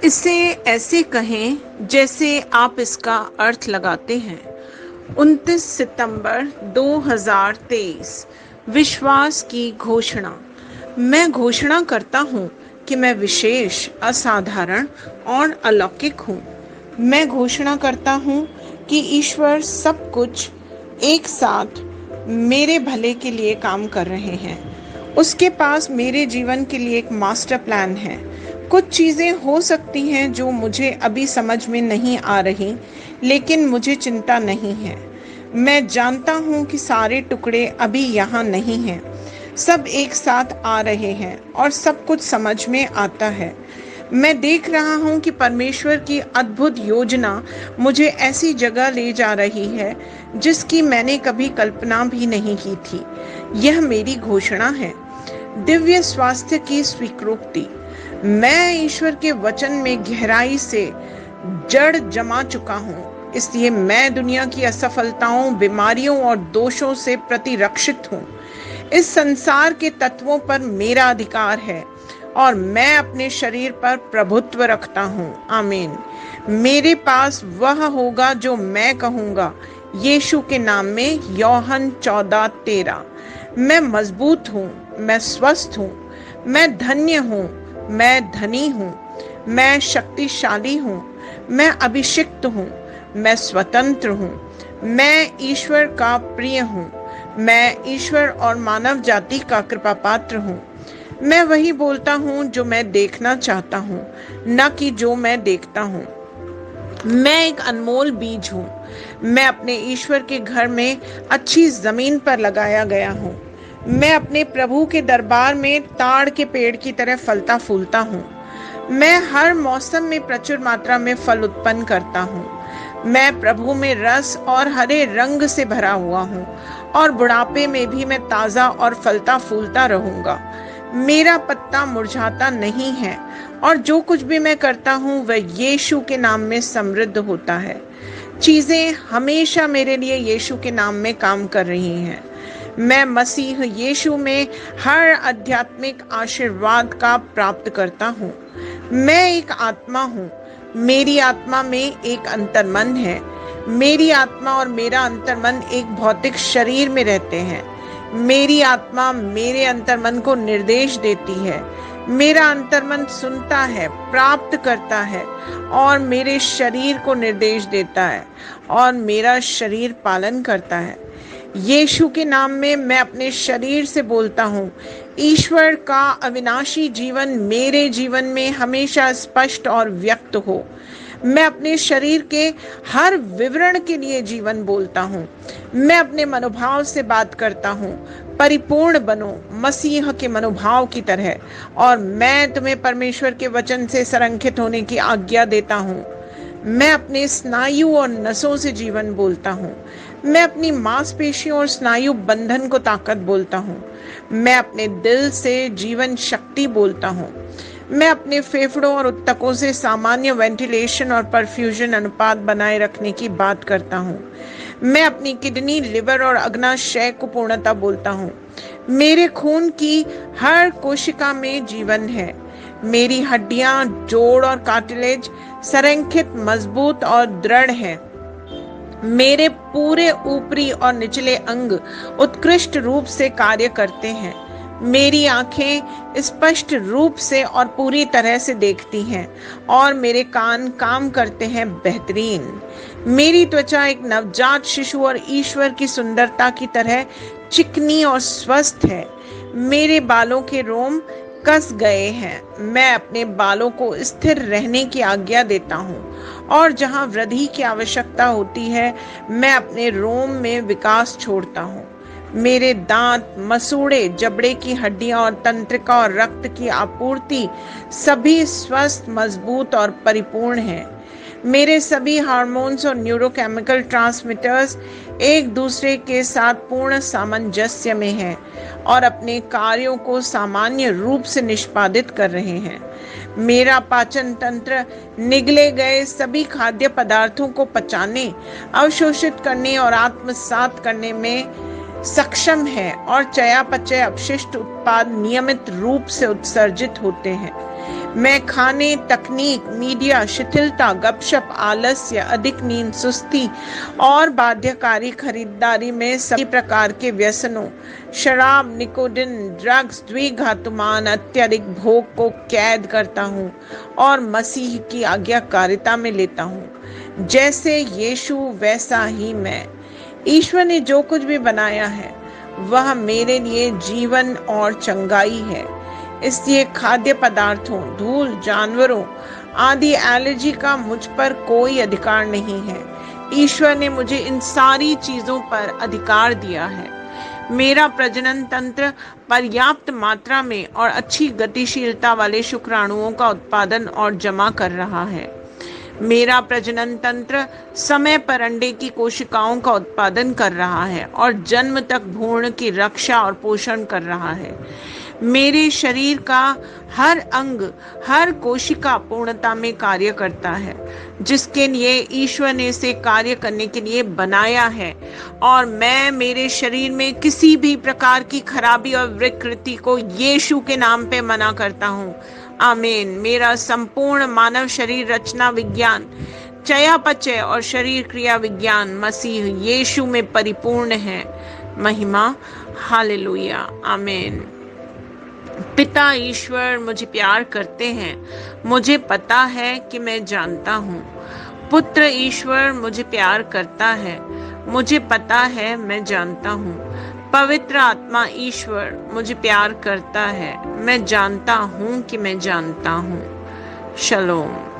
इसे ऐसे कहें जैसे आप इसका अर्थ लगाते हैं। 29 सितंबर 2023। विश्वास की घोषणा। मैं घोषणा करता हूँ कि मैं विशेष, असाधारण और अलौकिक हूँ। मैं घोषणा करता हूँ कि ईश्वर सब कुछ एक साथ मेरे भले के लिए काम कर रहे हैं। उसके पास मेरे जीवन के लिए एक मास्टर प्लान है। कुछ चीज़ें हो सकती हैं जो मुझे अभी समझ में नहीं आ रही, लेकिन मुझे चिंता नहीं है। मैं जानता हूँ कि सारे टुकड़े अभी यहाँ नहीं हैं। सब एक साथ आ रहे हैं और सब कुछ समझ में आता है। मैं देख रहा हूँ कि परमेश्वर की अद्भुत योजना मुझे ऐसी जगह ले जा रही है जिसकी मैंने कभी कल्पना भी नहीं की थी। यह मेरी घोषणा है। दिव्य स्वास्थ्य की स्वीकृति। मैं ईश्वर के वचन में गहराई से जड़ जमा चुका हूँ, इसलिए मैं दुनिया की असफलताओं, बीमारियों और दोषों से प्रतिरक्षित हूँ। इस संसार के तत्वों पर मेरा अधिकार है और मैं अपने शरीर पर प्रभुत्व रखता हूँ। आमीन। मेरे पास वह होगा जो मैं कहूँगा। यीशु के नाम में। यूहन्ना 14:13। मैं मजबूत हूँ, मैं स्वस्थ हूँ, मैं धन्य हूँ, मैं धनी हूँ, मैं शक्तिशाली हूँ, मैं अभिषिक्त हूँ, मैं स्वतंत्र हूँ, मैं ईश्वर का प्रिय हूँ, मैं ईश्वर और मानव जाति का कृपा पात्र हूँ। मैं वही बोलता हूँ जो मैं देखना चाहता हूँ, न कि जो मैं देखता हूँ। मैं एक अनमोल बीज हूँ। मैं अपने ईश्वर के घर में अच्छी जमीन पर लगाया गया हूँ। मैं अपने प्रभु के दरबार में ताड़ के पेड़ की तरह फलता फूलता हूँ। मैं हर मौसम में प्रचुर मात्रा में फल उत्पन्न करता हूँ। मैं प्रभु में रस और हरे रंग से भरा हुआ हूँ और बुढ़ापे में भी मैं ताजा और फलता फूलता रहूंगा। मेरा पत्ता मुरझाता नहीं है और जो कुछ भी मैं करता हूँ वह यीशु के नाम में समृद्ध होता है। चीजें हमेशा मेरे लिए यीशु के नाम में काम कर रही हैं। मैं मसीह यीशु में हर आध्यात्मिक आशीर्वाद का प्राप्त करता हूँ। मैं एक आत्मा हूँ। मेरी आत्मा में एक अंतर्मन है। मेरी आत्मा और मेरा अंतर्मन एक भौतिक शरीर में रहते हैं। मेरी आत्मा मेरे अंतर्मन को निर्देश देती है। मेरा अंतर्मन सुनता है, प्राप्त करता है और मेरे शरीर को निर्देश देता है और मेरा शरीर पालन करता है। यीशु के नाम में मैं अपने शरीर से बोलता हूँ, ईश्वर का अविनाशी जीवन मेरे जीवन में हमेशा स्पष्ट और व्यक्त हो। मैं अपने शरीर के हर विवरण के लिए जीवन बोलता हूँ। मैं अपने मनोभाव से बात करता हूँ, परिपूर्ण बनो मसीह के मनोभाव की तरह, और मैं तुम्हें परमेश्वर के वचन से संरक्षित होने की आज्ञा देता हूँ। मैं अपने स्नायु और नसों से जीवन बोलता हूँ। मैं अपनी मांसपेशियों और स्नायु बंधन को ताकत बोलता हूँ। मैं अपने दिल से जीवन शक्ति बोलता हूँ। मैं अपने फेफड़ों और ऊतकों से सामान्य वेंटिलेशन और परफ्यूजन अनुपात बनाए रखने की बात करता हूँ। मैं अपनी किडनी, लिवर और अग्नाशय को पूर्णता बोलता हूँ। मेरे खून की हर कोशिका में जीवन है। मेरी हड्डियां, जोड़ और कार्टिलेज संरेखित, मजबूत और दृढ़ हैं। मेरे पूरे ऊपरी और निचले अंग उत्कृष्ट रूप से कार्य करते हैं। मेरी आंखें स्पष्ट रूप से और पूरी तरह से देखती हैं और मेरे कान काम करते हैं बेहतरीन। मेरी त्वचा एक नवजात शिशु और ईश्वर की सुंदरता की तरह चिकनी और स्वस्थ है। मेरे बालों के रोम कस गए हैं। मैं अपने बालों को स्थिर रहने की आज्ञा देता हूँ और जहाँ वृद्धि की आवश्यकता होती है मैं अपने रोम में विकास छोड़ता हूँ। मेरे दांत, मसूड़े, जबड़े की हड्डियां और तंत्रिका और रक्त की आपूर्ति सभी स्वस्थ, मजबूत और परिपूर्ण हैं। मेरे सभी हार्मोन्स और न्यूरोकेमिकल ट्रांसमीटर्स एक दूसरे के साथ पूर्ण सामंजस्य में हैं और अपने कार्यों को सामान्य रूप से निष्पादित कर रहे हैं। मेरा पाचन तंत्र निगले गए सभी खाद्य पदार्थों को पचाने, अवशोषित करने और आत्मसात करने में सक्षम है और चयापचय अपशिष्ट उत्पाद नियमित रूप से उत्सर्जित होते हैं। मैं खाने, तकनीक, मीडिया, शिथिलता, गपशप, आलस्य, अधिक नींद, सुस्ती और बाध्यकारी खरीदारी में सभी प्रकार के व्यसनों, शराब, निकोटिन, ड्रग्स, द्विघातुमान, अत्यधिक भोग को कैद करता हूँ और मसीह की आज्ञाकारिता में लेता हूँ। जैसे यीशु वैसा ही मैं। ईश्वर ने जो कुछ भी बनाया है वह मेरे लिए जीवन और चंगाई है। इसलिए खाद्य पदार्थों, धूल, जानवरों आदि एलर्जी का मुझ पर कोई अधिकार नहीं है। ईश्वर ने मुझे इन सारी चीजों पर अधिकार दिया है। मेरा प्रजनन तंत्र पर्याप्त मात्रा में और अच्छी गतिशीलता वाले शुक्राणुओं का उत्पादन और जमा कर रहा है। मेरा प्रजनन तंत्र समय पर अंडे की कोशिकाओं का उत्पादन कर रहा है और जन्म तक भ्रूण की रक्षा और पोषण कर रहा है। मेरे शरीर का हर अंग, हर कोशिका पूर्णता में कार्य करता है, जिसके लिए ईश्वर ने इसे कार्य करने के लिए बनाया है। और मैं मेरे शरीर में किसी भी प्रकार की खराबी और विकृति को यीशु के नाम पे मना करता हूँ। आमीन। मेरा संपूर्ण मानव शरीर रचना विज्ञान, चयापचय और शरीर क्रिया विज्ञान मसीह यीशु में परिपूर्ण है। महिमा, हालेलुया, आमीन। पिता ईश्वर मुझे प्यार करते हैं, मुझे पता है कि मैं जानता हूँ। पुत्र ईश्वर मुझे प्यार करता है, मुझे पता है मैं जानता हूँ। पवित्र आत्मा ईश्वर मुझे प्यार करता है, मैं जानता हूँ कि मैं जानता हूँ। शलोम।